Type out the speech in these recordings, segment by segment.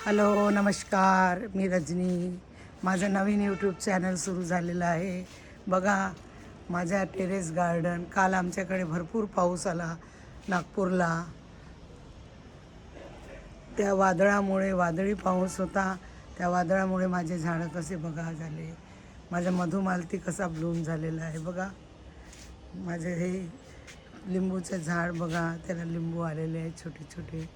Hello नमस्कार, मी रजनी. माझं नवीन YouTube channel सुरू झालेलं आहे. बघा माझ्या टेरेस गार्डन. काल आमच्याकडे भरपूर पाऊस आला नागपूरला. त्या वादळामुळे, वादळी पाऊस होता, त्या वादळामुळे माझे झाडं कसे बघा झाले. माझा मधुमालती कसा ब्लूम झालेला आहे बघा. माझे हे लिंबूचं झाड बघा, त्याला लिंबू आलेले आहेत छोटे छोटे.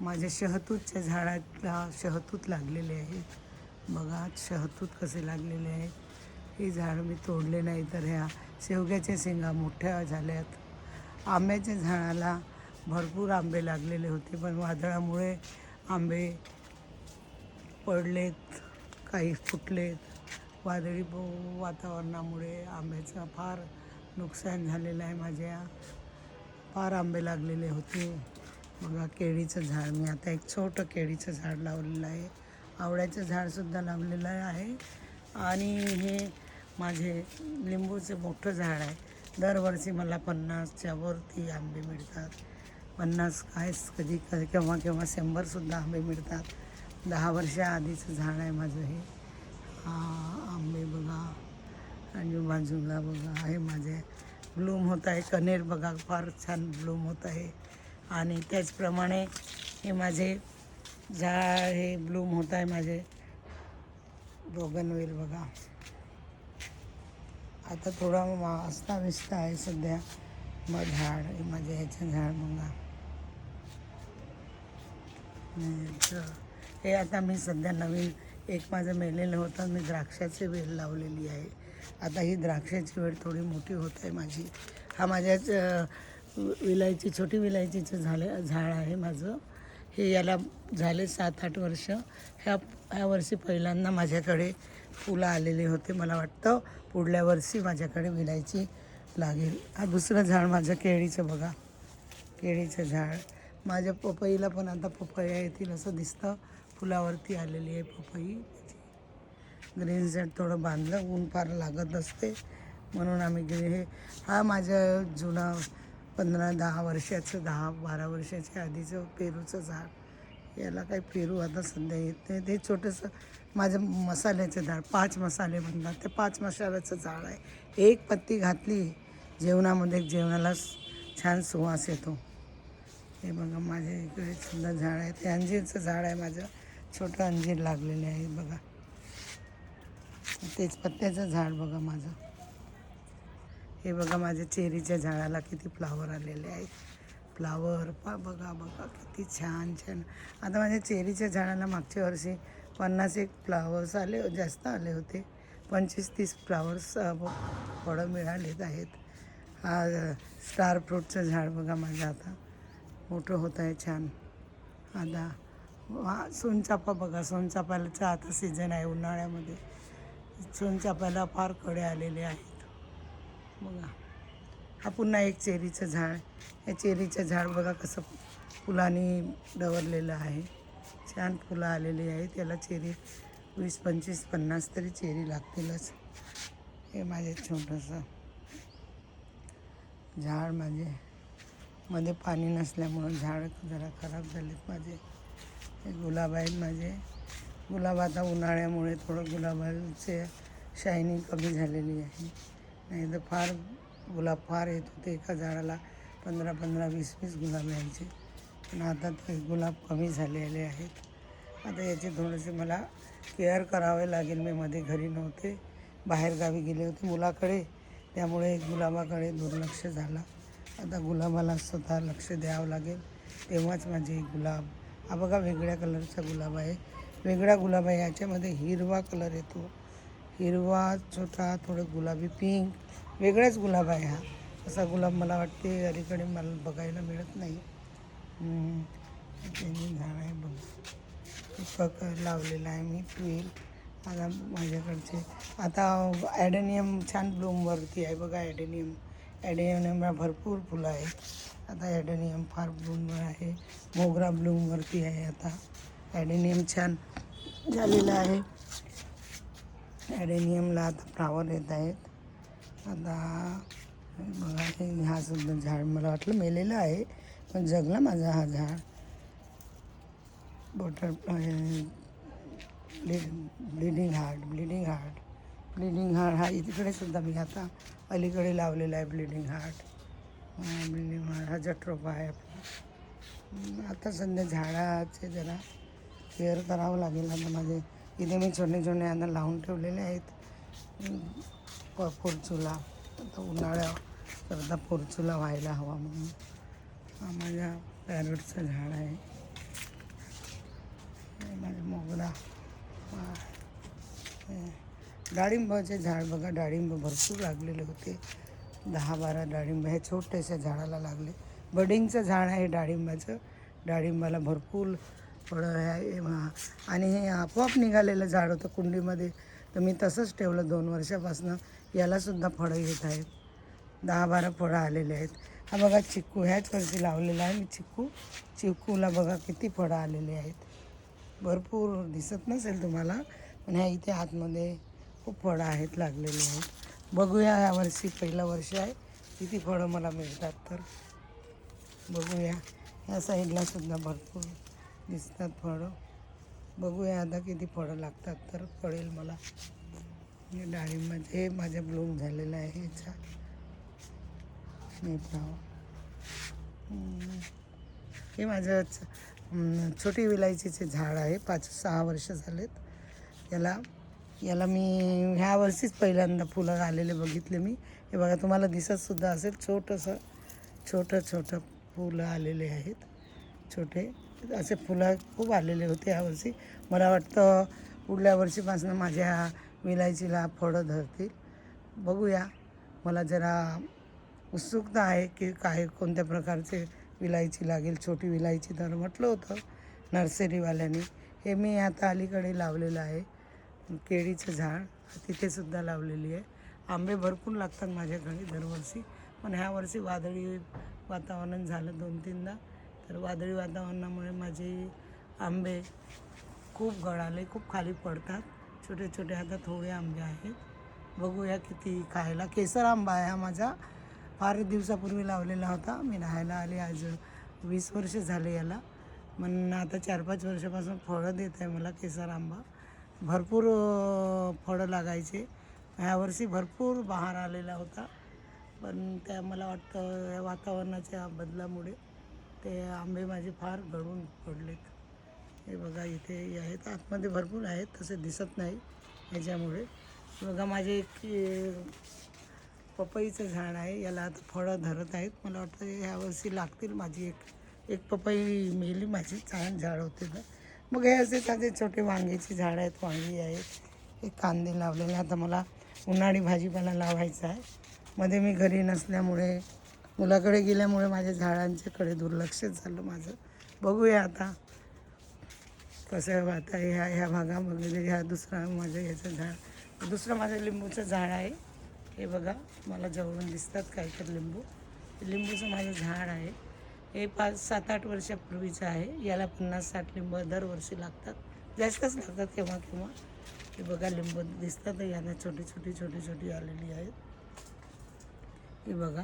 माझ्या शहतूतच्या झाडाला शहतूत लागलेले आहेत बघा. शहतूत कसे लागलेले आहेत. ही झाड मी तोडले नाही, तर ह्या शेवग्याच्या शेंगा मोठ्या झाल्यात. आंब्याच्या झाडाला भरपूर आंबे लागलेले होते, पण वादळामुळे आंबे पडलेत, काही फुटलेत. वादळी वातावरणामुळे आंब्याचं फार नुकसान झालेलं आहे. माझ्या फार आंबे लागलेले होते बघा. केळीचं झाड, मी आता एक छोटं केळीचं झाड लावलेलं आहे. आवळ्याचं झाडसुद्धा लावलेलं आहे. आणि हे माझे लिंबूचं मोठं झाड आहे. दरवर्षी मला 50च्या वरती आंबे मिळतात. 50 काय, कधी केव्हा केव्हा 100सुद्धा आंबे मिळतात. 10 वर्षाआधीचं झाड आहे माझं हे. आंबे बघा. आणि बाजूला बघा आहे माझे ब्लूम होत आहे. कण्हेर बघा, फार छान ब्लूम होत आहे. आणि त्याचप्रमाणे हे माझे झाड हे ब्लूम होत आहे. माझे बोगनवेल बघा. आता थोडा अस्ताव्यस्त आहे सध्या. मग झाड हे माझे ह्याचं झाड बघा. हे आता मी सध्या नवीन एक माझं मेलेलं होतं, मी द्राक्षाची वेल लावलेली आहे. आता ही द्राक्षाची वेल थोडी मोठी होत आहे माझी. हा माझ्याच विलायची, छोटी विलायचीचं झाड आहे माझं. हे याला झाले 7-8 वर्ष. ह्या वर्षी पहिल्यांदा माझ्याकडे फुलं आलेले होते. मला वाटतं पुढल्या वर्षी माझ्याकडे विलायची लागेल. हा दुसरं झाड माझं केळीचं बघा. केळीचं झाड. माझ्या पपईला पण आता पपया येतील असं दिसतं. फुलावरती आलेली आहे पपई. ग्रीन सेट थोडं बांधलं, ऊन फार लागत असते म्हणून आम्ही हे. हा माझं जुना 15-10 वर्षाचं, 10-12 वर्षाच्या आधीचं पेरूचं झाड. याला काही पेरू आता सध्या येत नाही. ते छोटंसं माझं मसाल्याचं झाड, 5 मसाले म्हणतात, ते 5 मसाल्याचं झाड आहे. एक पत्ती घातली जेवणामध्ये, जेवणाला छान सुवास येतो. हे बघा माझ्या इकडे सुद्धा झाड आहे. ते अंजीरचं झाड आहे माझं. छोटं अंजीर लागलेले आहे बघा. तेजपत्त्याचं झाड बघा माझं. हे बघा माझ्या चेरीच्या झाडाला किती फ्लावर आलेले आहेत. फ्लावर बघा बघा किती छान छान. आता माझ्या चेरीच्या झाडाला मागच्या वर्षी 50-1 फ्लावर्स आले, जास्त आले होते. 25-30 फ्लावर्स फळं मिळालेत आहेत. हा स्टार फ्रूटचं झाड बघा माझं आता मोठं होत आहे छान. आता सोनचाफा बघा. सोनचाफ्याचा आता सीझन आहे उन्हाळ्यामध्ये. सोनचाफ्याला फार कडे आलेले आहेत बघा. हा पुन्हा एक चेरीचं झाड. या चेरीचं झाड बघा कसं फुलांनी डवरलेलं आहे. छान फुलं आलेली आहेत. याला चेरी 20, 25, 50 तरी चेरी लागतीलच. हे माझे छोटंसं झाड. मध्ये पाणी नसल्यामुळं झाड जरा खराब झालेत माझे. हे गुलाब आहेत माझे. गुलाब आता उन्हाळ्यामुळे थोडं गुलाबाचे शायनिंग कमी झालेली आहे. नाही तर फार गुलाब फार येत होते. एका झाडाला 15-15, 20-20 गुलाब यायचे. पण आता ते गुलाब कमी झालेले आहेत. आता याचे थोडेसे मला केअर करावे लागेल. मी मध्ये घरी नव्हते, बाहेरगावी गेले होते मुलाकडे, त्यामुळे गुलाबाकडे दुर्लक्ष झालं. आता गुलाबाला स्वतः लक्ष द्यावं लागेल, तेव्हाच माझे गुलाब. हा बघा वेगळ्या कलरचा गुलाब आहे. वेगळा गुलाब आहे. याच्यामध्ये हिरवा कलर येतो. हिरवा छोटा, थोडं गुलाबी पिंक, वेगळाच गुलाब आहे हा. असा गुलाब मला वाटते अलीकडे मला बघायला मिळत नाही. झाड आहे बघ. लावलेला आहे मी ट्वेल. आता माझ्याकडचे आता ॲडेनियम छान ब्लूमवरती आहे बघा. ॲडेनियमला भरपूर फुलं आहेत. आता ॲडेनियम फार ब्लूमवर आहे. मोगरा ब्लूमवरती आहे. आता ॲडेनियम छान झालेलं आहे. ॲडेनियमला आता फ्लावर येत आहेत. आता बघा हा सुद्धा झाड मला वाटलं मेलेलं आहे, पण जगला माझा हा झाड. बटर ब्लिडिंग हार्ट हा इकडे सुद्धा मी आता अलीकडे लावलेला आहे. ब्लिडिंग हार्ट हा जट्रोफा आहे आपला. आता सध्या झाडाचे जरा केअर करावं लागेल. आता माझे इथे मी छोटे छोटे आता लावून ठेवलेले आहेत पोर्चुला. आता उन्हाळ्याकरता पोर्चुला व्हायला हवा म्हणून. हा माझ्या पॅरोटचं झाड आहे. माझे मोगरा. डाळिंबाचे झाड बघा, डाळिंब भरपूर लागलेले होते. 10-12 डाळिंब हे छोट्याशा झाडाला लागले. बडिंगचं झाड आहे डाळिंबाचं. डाळिंबाला भरपूर फळं आहे. आणि हे आपोआप निघालेलं झाड होतं कुंडीमध्ये, तर मी तसंच ठेवलं 2 वर्षापासून. यालासुद्धा फळं येत आहेत. 10-12 फळं आलेले आहेत. हा बघा चिक्कू ह्याच वर्षी लावलेला आहे मी चिक्कूला बघा किती फळं आलेले आहेत. भरपूर दिसत नसेल तुम्हाला, पण ह्या इथे आतमध्ये खूप फळं आहेत, लागलेली आहेत. बघूया यावर्षी पहिलं वर्ष आहे किती फळं मला मिळतात तर बघूया. ह्या साईडला सुद्धा भरपूर दिसतात फळं. बघूया आता किती फळं लागतात तर कळेल मला. डाळिंबाचे हे माझ्या ब्लूम झालेलं आहे. ह्याच्या हे माझं छोटी विलायचीचे झाड आहे. 5-6 वर्ष झालेत याला मी ह्या वर्षीच पहिल्यांदा फुलं आलेले बघितले मी. हे बघा तुम्हाला दिसतसुद्धा असेल, छोटं फुलं आलेले आहेत. छोटे असे फुलं खूप आलेले होते यावर्षी. मला वाटतं पुढल्या वर्षीपासून माझ्या विलायचीला फळं धरतील. बघूया. मला जरा उत्सुकता आहे की कोणत्या प्रकारचे विलायची लागेल. छोटी विलायची तर म्हटलं होतं नर्सरीवाल्यांनी. हे मी आता अलीकडे लावलेलं आहे. केळीचं झाड तिथेसुद्धा लावलेली आहे. आंबे भरपूर लागतात माझ्याकडे दरवर्षी, पण ह्या वर्षी वादळी वातावरण झालं 2-3दा. तर वादळी वातावरणामुळे माझे आंबे खूप गळाले, खूप खाली पडतात. छोटे आता थोडे आंबे आहेत. बघूया किती खायला. केसर आंबा आहे हा माझा. फार दिवसापूर्वी लावलेला होता. मी राहायला आले आज 20 वर्ष झाले याला. म्हणून आता 4-5 वर्षापासून फळं देत आहे मला केसर आंबा. भरपूर फळं लागायचे. ह्यावर्षी भरपूर बहार आलेला होता, पण त्या मला वाटतं या वातावरणाच्या बदलामुळे ते आंबे माझे फार गळून पडलेत. हे बघा इथे आहेत, आतमध्ये भरपूर आहेत, तसे दिसत नाही ह्याच्यामुळे. बघा माझे एक पपईचं झाड आहे. याला आता फळं धरत आहेत. मला वाटतं ह्यावर्षी लागतील. माझी एक पपई मेली माझी. छान झाड होते तर. मग हे असे माझे छोटे वांग्याची झाड आहेत. वांगी आहेत. हे कांदे लावलेले. आता मला उन्हाळी भाजीपाला लावायचा आहे. मध्ये मी घरी नसल्यामुळे, मुलाकडे गेल्यामुळे माझ्या झाडांच्याकडे दुर्लक्ष झालं माझं. बघूया आता कसं. आता ह्या भागामध्ये ह्या दुसरं माझं लिंबूचं झाड आहे. हे बघा मला जवळून दिसतात काहीतरी लिंबू. लिंबूचं माझं झाड आहे. हे 5-7-8 वर्षापूर्वीचं आहे. याला 50-60 लिंबू दरवर्षी लागतात. जास्तच लागतात केव्हा. हे बघा लिंबू दिसतात यांना छोटी आलेली आहेत. हे बघा.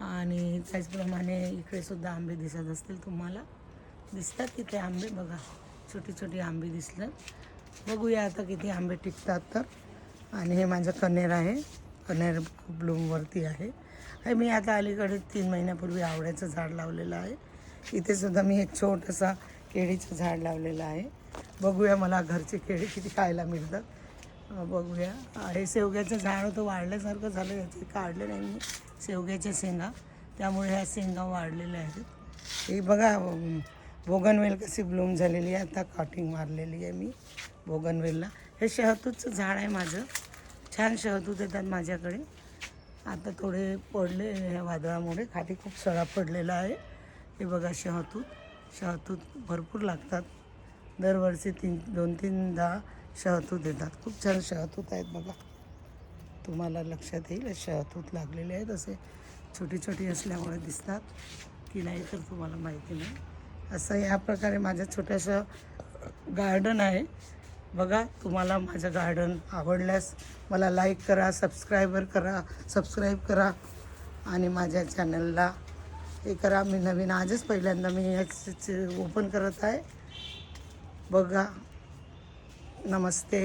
आणि त्याचप्रमाणे इकडे सुद्धा आंबे दिसत असतील तुम्हाला. दिसतात तिथे आंबे बघा. छोटी आंबे दिसलं. बघूया आता किती आंबे टिकतात तर. आणि हे माझं कण्हेर आहे. कण्हेर ब्लूमवरती आहे. हे मी आता अलीकडे 3 महिन्यापूर्वी आवळ्याचं झाड लावलेलं आहे. इथे सुद्धा मी एक छोटंसा केळीचं झाड लावलेलं आहे. बघूया मला घरचे केळी किती खायला मिळतात. बघूया. हे शेवग्याचं झाड होतं, वाढल्यासारखं झालं. याचे काढले नाही मी शेवग्याच्या शेंगा, त्यामुळे ह्या शेंगा वाढलेल्या आहेत. हे बघा बोगनवेल कशी ब्लूम झालेली आहे. आता कटिंग मारलेली आहे मी बोगनवेलला. हे शहतूतचं झाड आहे माझं. छान शहतूत येतात माझ्याकडे. आता थोडे पडले ह्या वादळामुळे. खाली खूप सडा पडलेला आहे. हे बघा शहतूत भरपूर लागतात. दरवर्षी 2-3दा शहतूत येतात. खूप छान शहतूत आहेत बघा. तुम्हाला लक्षात येईल शहतूत लागलेले आहेत. असे छोटी असल्यामुळे दिसतात की नाही तर तुम्हाला माहिती नाही. असं या प्रकारे माझं छोटंसं गार्डन आहे. बघा तुम्हाला माझं गार्डन आवडल्यास मला लाईक करा, सबस्क्राईब करा आणि माझ्या चॅनलला हे करा. मी नवीन आजच पहिल्यांदा मी ओपन करत आहे. बघा. नमस्ते.